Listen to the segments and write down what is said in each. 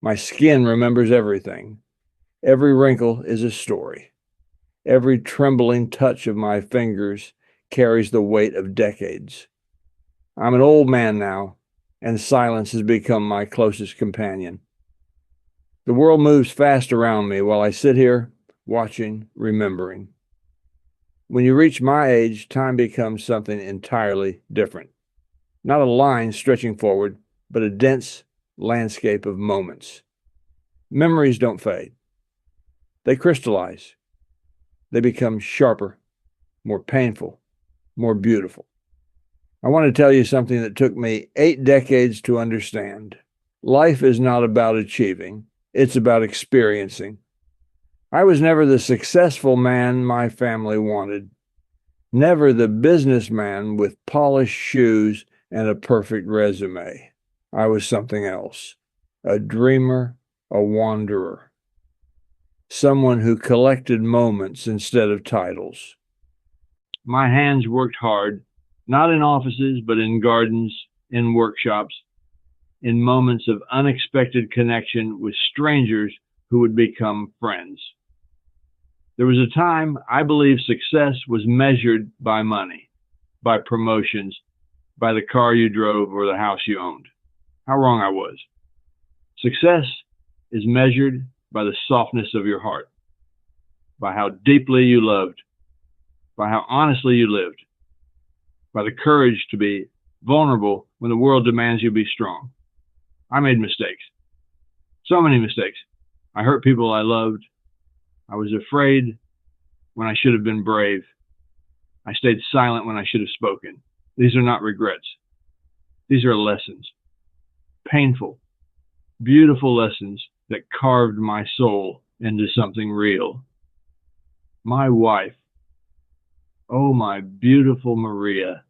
My skin remembers everything. Every wrinkle is a story. Every trembling touch of my fingers carries the weight of decades. I'm an old man now, and silence has become my closest companion. The world moves fast around me while I sit here, watching, remembering. When you reach my age, time becomes something entirely different. Not a line stretching forward, but a dense landscape of moments. Memories don't fade. They crystallize. They become sharper, more painful, more beautiful. I want to tell you something that took me 8 decades to understand. Life is not about achieving, it's about experiencing. I was never the successful man my family wanted, never the businessman with polished shoes and a perfect resume. I was something else, a dreamer, a wanderer, someone who collected moments instead of titles. My hands worked hard, not in offices, but in gardens, in workshops, in moments of unexpected connection with strangers who would become friends. There was a time I believed success was measured by money, by promotions, by the car you drove or the house you owned. How wrong I was. Success is measured by the softness of your heart, by how deeply you loved, by how honestly you lived, by the courage to be vulnerable when the world demands you be strong. I made mistakes. So many mistakes. I hurt people I loved. I was afraid when I should have been brave. I stayed silent when I should have spoken. These are not regrets. These are lessons. Painful, beautiful lessons that carved my soul into something real. My wife, oh, my beautiful Maria,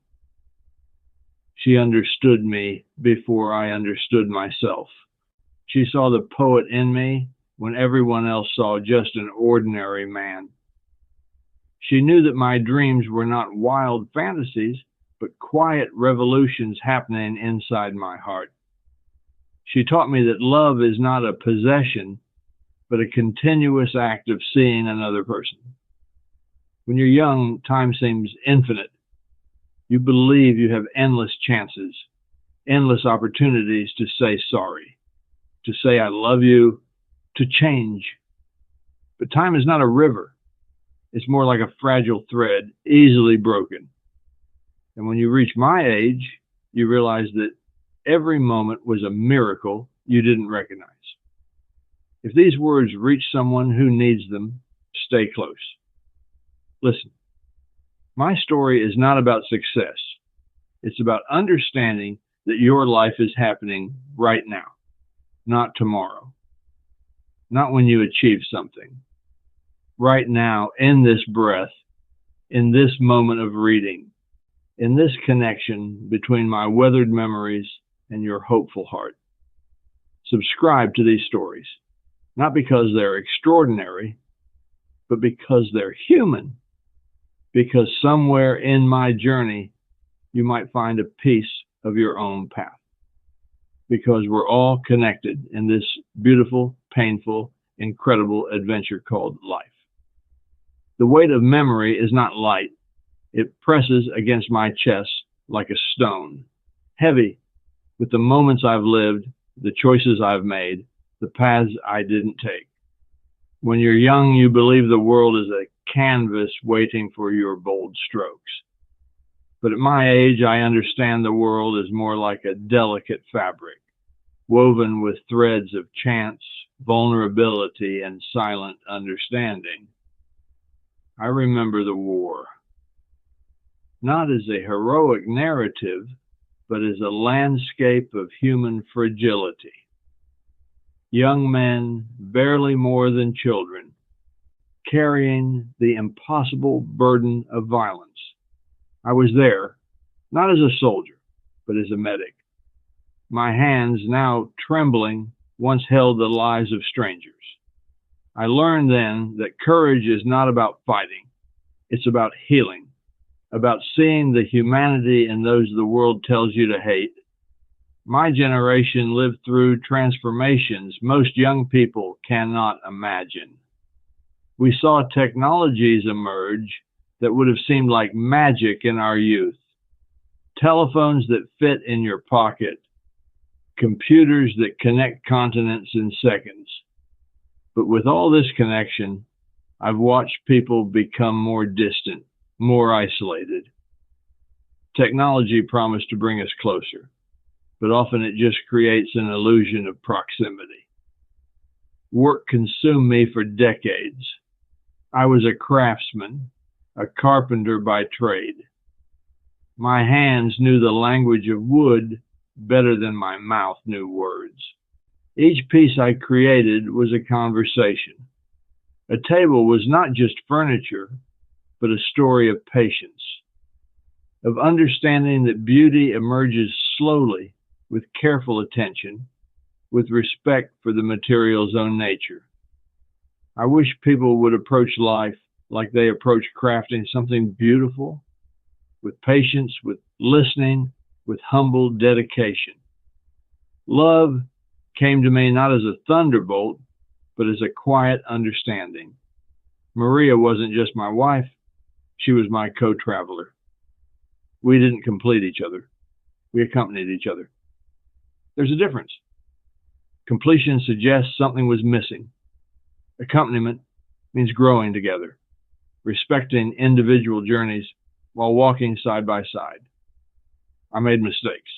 she understood me before I understood myself. She saw the poet in me when everyone else saw just an ordinary man. She knew that my dreams were not wild fantasies, but quiet revolutions happening inside my heart. She taught me that love is not a possession, but a continuous act of seeing another person. When you're young, time seems infinite. You believe you have endless chances, endless opportunities to say sorry, to say I love you, to change. But time is not a river. It's more like a fragile thread, easily broken. And when you reach my age, you realize that every moment was a miracle you didn't recognize. If these words reach someone who needs them, stay close. Listen, my story is not about success. It's about understanding that your life is happening right now, not tomorrow, not when you achieve something. Right now, in this breath, in this moment of reading, in this connection between my weathered memories and your hopeful heart. Subscribe to these stories, not because they're extraordinary, but because they're human. Because somewhere in my journey, you might find a piece of your own path. Because we're all connected in this beautiful, painful, incredible adventure called life. The weight of memory is not light. It presses against my chest like a stone, heavy with the moments I've lived, the choices I've made, the paths I didn't take. When you're young, you believe the world is a canvas waiting for your bold strokes. But at my age, I understand the world is more like a delicate fabric, woven with threads of chance, vulnerability, and silent understanding. I remember the war, not as a heroic narrative, but as a landscape of human fragility. Young men, barely more than children, carrying the impossible burden of violence. I was there, not as a soldier, but as a medic. My hands, now trembling, once held the lives of strangers. I learned then that courage is not about fighting. It's about healing, about seeing the humanity in those the world tells you to hate, My generation lived through transformations most young people cannot imagine. We saw technologies emerge that would have seemed like magic in our youth. Telephones that fit in your pocket, computers that connect continents in seconds. But with all this connection, I've watched people become more distant, more isolated. Technology promised to bring us closer, but often it just creates an illusion of proximity. Work consumed me for decades. I was a craftsman, a carpenter by trade. My hands knew the language of wood better than my mouth knew words. Each piece I created was a conversation. A table was not just furniture, but a story of patience, of understanding that beauty emerges slowly with careful attention, with respect for the material's own nature. I wish people would approach life like they approach crafting something beautiful, with patience, with listening, with humble dedication. Love came to me not as a thunderbolt, but as a quiet understanding. Maria wasn't just my wife, she was my co-traveler. We didn't complete each other, we accompanied each other. There's a difference. Completion suggests something was missing. Accompaniment means growing together, respecting individual journeys while walking side by side. I made mistakes,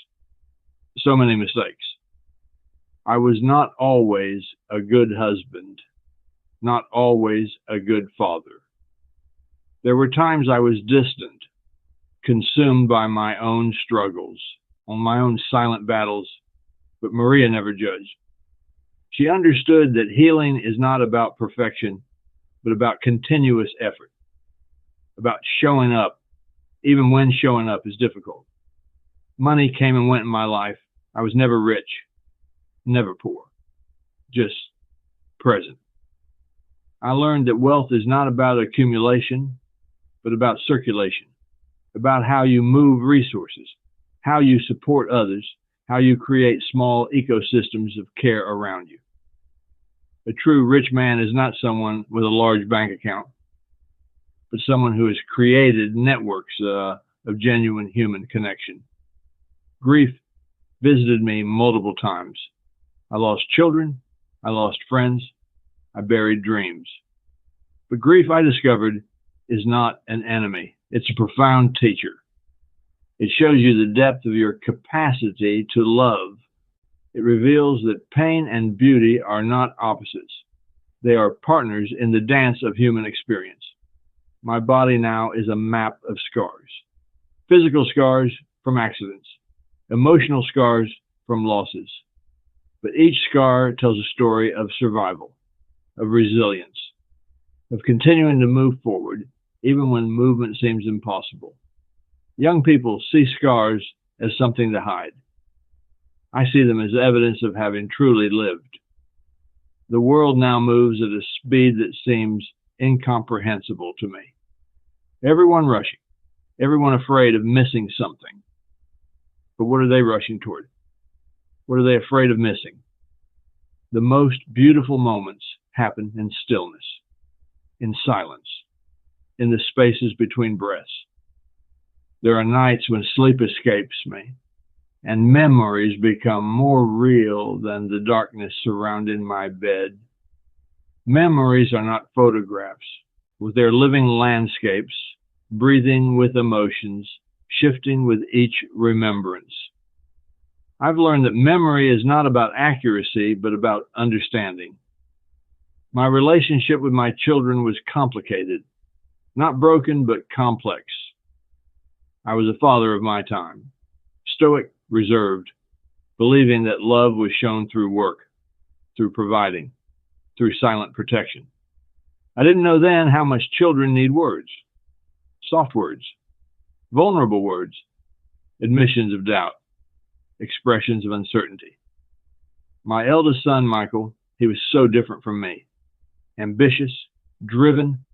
so many mistakes. I was not always a good husband, not always a good father. There were times I was distant, consumed by my own struggles, on my own silent battles, but Maria never judged. She understood that healing is not about perfection, but about continuous effort, about showing up, even when showing up is difficult. Money came and went in my life. I was never rich, never poor, just present. I learned that wealth is not about accumulation, but about circulation, about how you move resources, how you support others, how you create small ecosystems of care around you. A true rich man is not someone with a large bank account, but someone who has created networks of genuine human connection. Grief visited me multiple times. I lost children, I lost friends, I buried dreams. But grief, I discovered, is not an enemy. It's a profound teacher. It shows you the depth of your capacity to love. It reveals that pain and beauty are not opposites. They are partners in the dance of human experience. My body now is a map of scars. Physical scars from accidents, emotional scars from losses. But each scar tells a story of survival, of resilience, of continuing to move forward, even when movement seems impossible. Young people see scars as something to hide. I see them as evidence of having truly lived. The world now moves at a speed that seems incomprehensible to me. Everyone rushing, everyone afraid of missing something. But what are they rushing toward? What are they afraid of missing? The most beautiful moments happen in stillness, in silence, in the spaces between breaths. There are nights when sleep escapes me, and memories become more real than the darkness surrounding my bed. Memories are not photographs, with their living landscapes, breathing with emotions, shifting with each remembrance. I've learned that memory is not about accuracy, but about understanding. My relationship with my children was complicated, not broken, but complex. I was a father of my time, stoic, reserved, believing that love was shown through work, through providing, through silent protection. I didn't know then how much children need words, soft words, vulnerable words, admissions of doubt, expressions of uncertainty. My eldest son, Michael, he was so different from me. Ambitious, driven,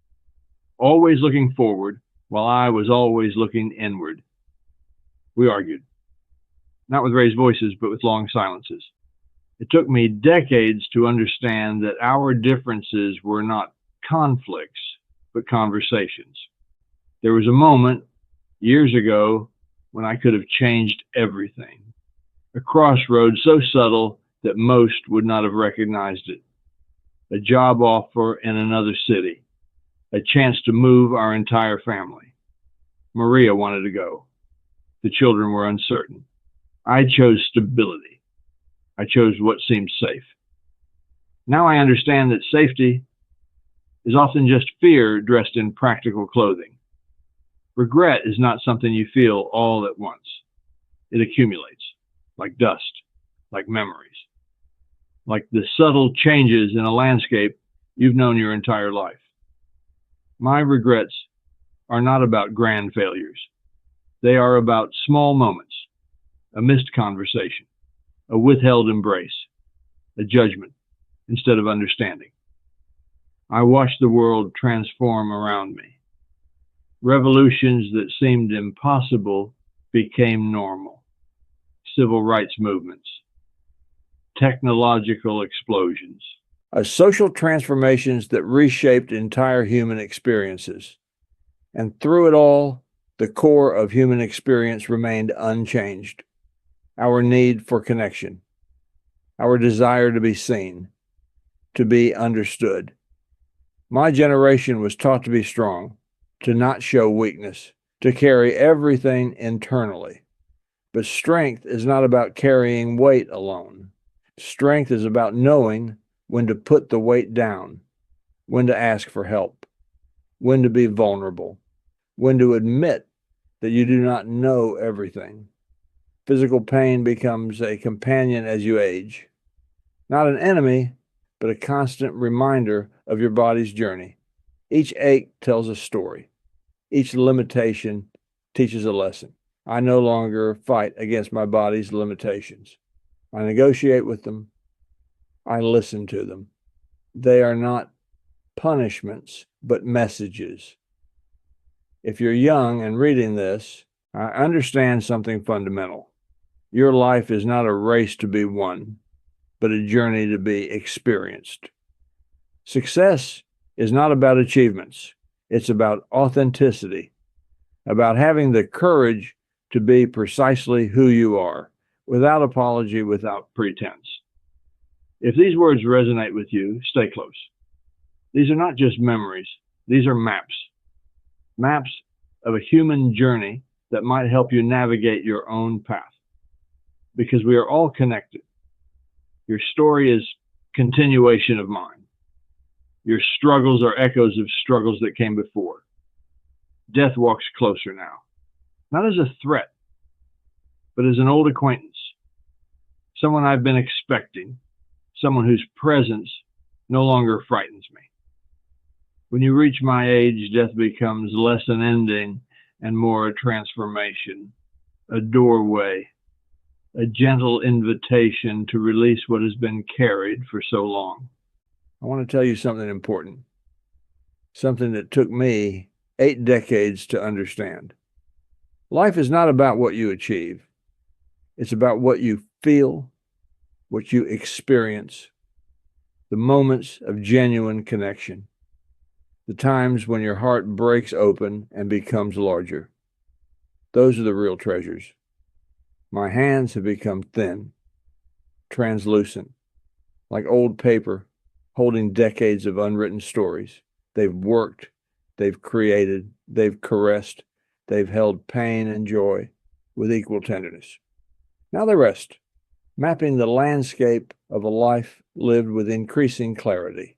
always looking forward, while I was always looking inward. We argued. not with raised voices, but with long silences. It took me decades to understand that our differences were not conflicts, but conversations. There was a moment years ago when I could have changed everything. A crossroad so subtle that most would not have recognized it. A job offer in another city. A chance to move our entire family. Maria wanted to go. The children were uncertain. I chose stability. I chose what seemed safe. Now I understand that safety is often just fear dressed in practical clothing. Regret is not something you feel all at once. It accumulates, like dust, like memories, like the subtle changes in a landscape you've known your entire life. My regrets are not about grand failures. They are about small moments, a missed conversation, a withheld embrace, a judgment instead of understanding. I watched the world transform around me. Revolutions that seemed impossible became normal. Civil rights movements, technological explosions, social transformations that reshaped entire human experiences. And through it all, the core of human experience remained unchanged. Our need for connection, our desire to be seen, to be understood. My generation was taught to be strong, to not show weakness, to carry everything internally. But strength is not about carrying weight alone. Strength is about knowing when to put the weight down, when to ask for help, when to be vulnerable, when to admit that you do not know everything. Physical pain becomes a companion as you age, not an enemy, but a constant reminder of your body's journey. Each ache tells a story. Each limitation teaches a lesson. I no longer fight against my body's limitations. I negotiate with them. I listen to them. They are not punishments, but messages. If you're young and reading this, I understand something fundamental. Your life is not a race to be won, but a journey to be experienced. Success is not about achievements. It's about authenticity, about having the courage to be precisely who you are, without apology, without pretense. If these words resonate with you, stay close. These are not just memories. These are maps. Maps of a human journey that might help you navigate your own path. Because we are all connected. Your story is continuation of mine. Your struggles are echoes of struggles that came before. Death walks closer now, not as a threat, but as an old acquaintance, someone I've been expecting, someone whose presence no longer frightens me. When you reach my age, death becomes less an ending and more a transformation, a doorway, a gentle invitation to release what has been carried for so long. I want to tell you something important, something that took me 8 decades to understand. Life is not about what you achieve. It's about what you feel, what you experience, the moments of genuine connection, the times when your heart breaks open and becomes larger. Those are the real treasures. My hands have become thin, translucent, like old paper holding decades of unwritten stories. They've worked, they've created, they've caressed, they've held pain and joy with equal tenderness. Now they rest, mapping the landscape of a life lived with increasing clarity.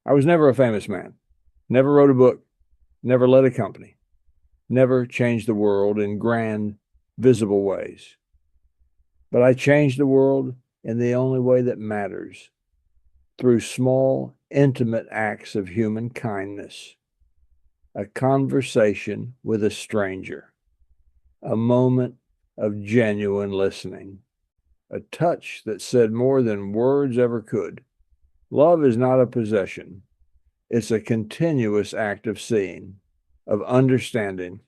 I was never a famous man, never wrote a book, never led a company, never changed the world in grand, visible ways. But I changed the world in the only way that matters, through small, intimate acts of human kindness, a conversation with a stranger, a moment of genuine listening, a touch that said more than words ever could. Love is not a possession. It's a continuous act of seeing, of understanding,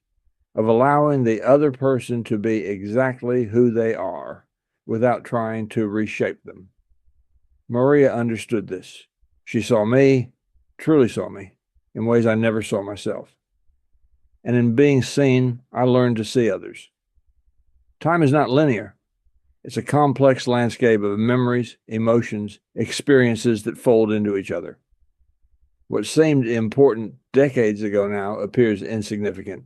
of allowing the other person to be exactly who they are without trying to reshape them. Maria understood this. She saw me, truly saw me, in ways I never saw myself. And in being seen, I learned to see others. Time is not linear. It's a complex landscape of memories, emotions, experiences that fold into each other. What seemed important decades ago now appears insignificant.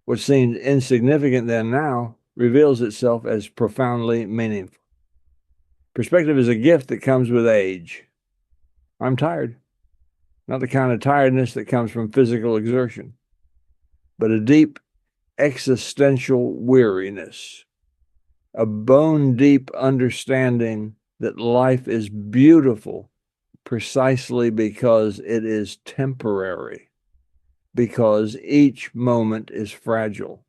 What seemed insignificant then now reveals itself as profoundly meaningful. Perspective is a gift that comes with age. I'm tired. Not the kind of tiredness that comes from physical exertion, but a deep existential weariness, a bone-deep understanding that life is beautiful precisely because it is temporary, because each moment is fragile,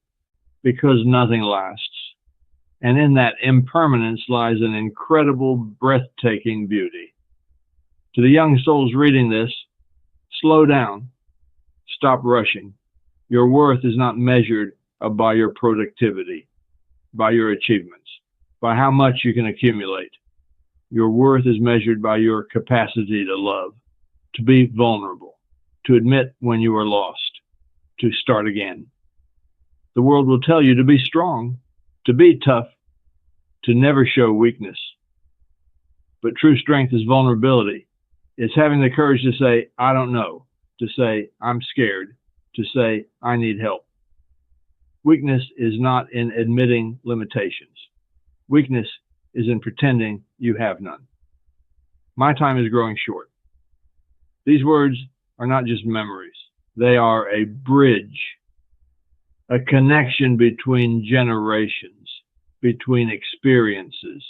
because nothing lasts. And in that impermanence lies an incredible, breathtaking beauty. To the young souls reading this, slow down, stop rushing. Your worth is not measured by your productivity, by your achievements, by how much you can accumulate. Your worth is measured by your capacity to love, to be vulnerable, to admit when you are lost, to start again. The world will tell you to be strong, to be tough, to never show weakness. But true strength is vulnerability. It's having the courage to say, I don't know, to say, I'm scared, to say, I need help. Weakness is not in admitting limitations. Weakness is in pretending you have none. My time is growing short. These words are not just memories. They are a bridge, a connection between generations, between experiences,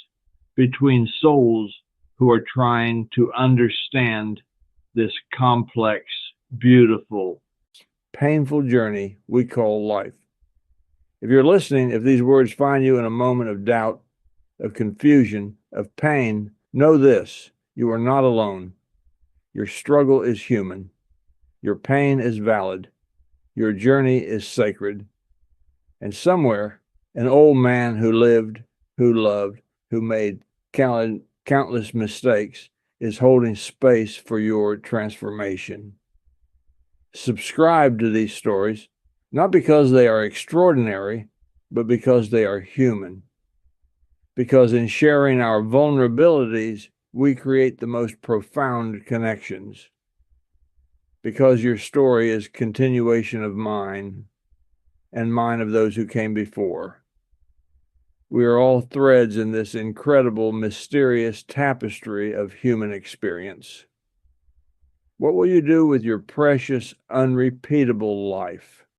between souls who are trying to understand this complex, beautiful, painful journey we call life. If you're listening, if these words find you in a moment of doubt, of confusion, of pain, know this: you are not alone. Your struggle is human. Your pain is valid. Your journey is sacred. And somewhere, an old man who lived, who loved, who made countless mistakes is holding space for your transformation. Subscribe to these stories, not because they are extraordinary, but because they are human. Because in sharing our vulnerabilities, we create the most profound connections. Because your story is continuation of mine, and mine of those who came before. We are all threads in this incredible, mysterious tapestry of human experience. What will you do with your precious, unrepeatable life?